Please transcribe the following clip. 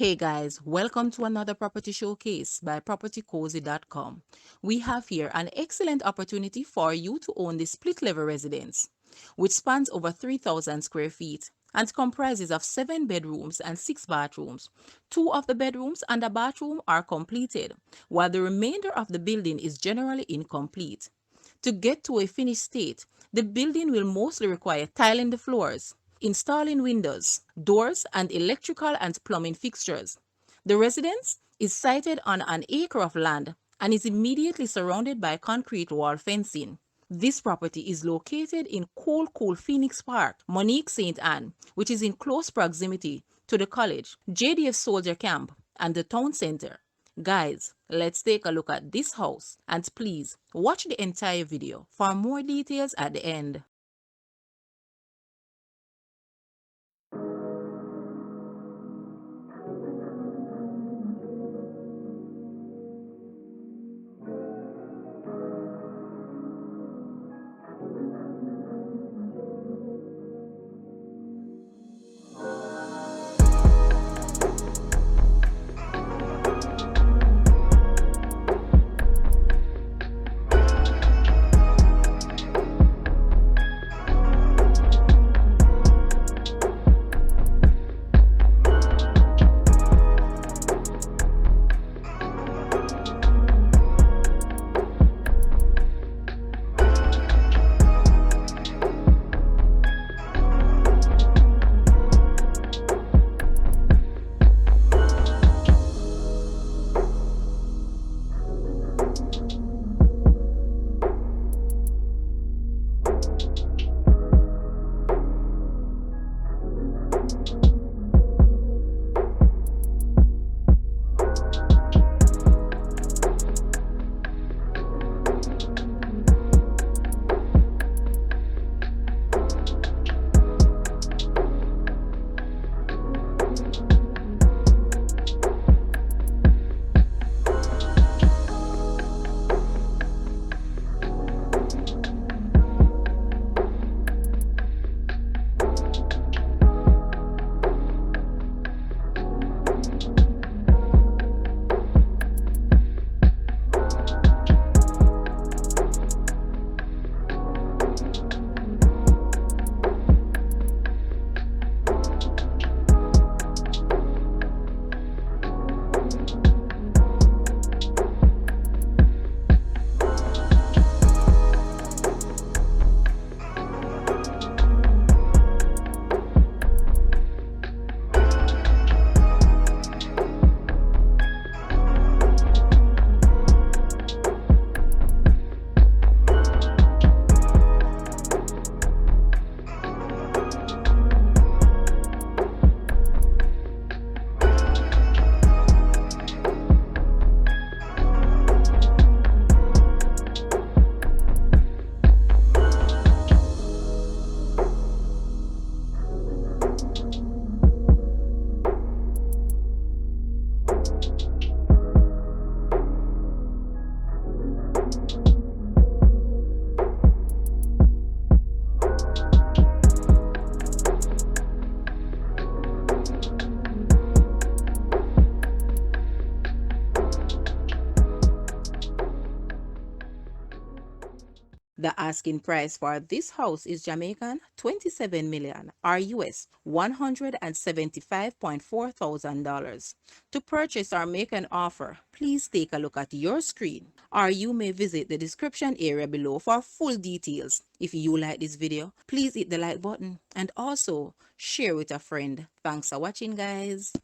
Hey guys, welcome to another property showcase by propertycozy.com. We have here an excellent opportunity for you to own this split level residence, which spans over 3,000 square feet and comprises of 7 bedrooms and 6 bathrooms. 2 of the bedrooms and a bathroom are completed, while the remainder of the building is generally incomplete. To get to a finished state, the building will mostly require tiling the floors, installing windows, doors, and electrical and plumbing fixtures. The residence is sited on an acre of land and is immediately surrounded by concrete wall fencing. This property is located in cool Phoenix Park, Moneague, St. Anne, which is in close proximity to the college, JDF Soldier Camp, and the town center. Guys, let's take a look at this house, and please watch the entire video for more details at the end. The asking price for this house is Jamaican 27 million or US $175.4 thousand. To purchase or make an offer, please take a look at your screen, or you may visit the description area below for full details. If you like this video, please hit the like button and also share with a friend. Thanks for watching, guys.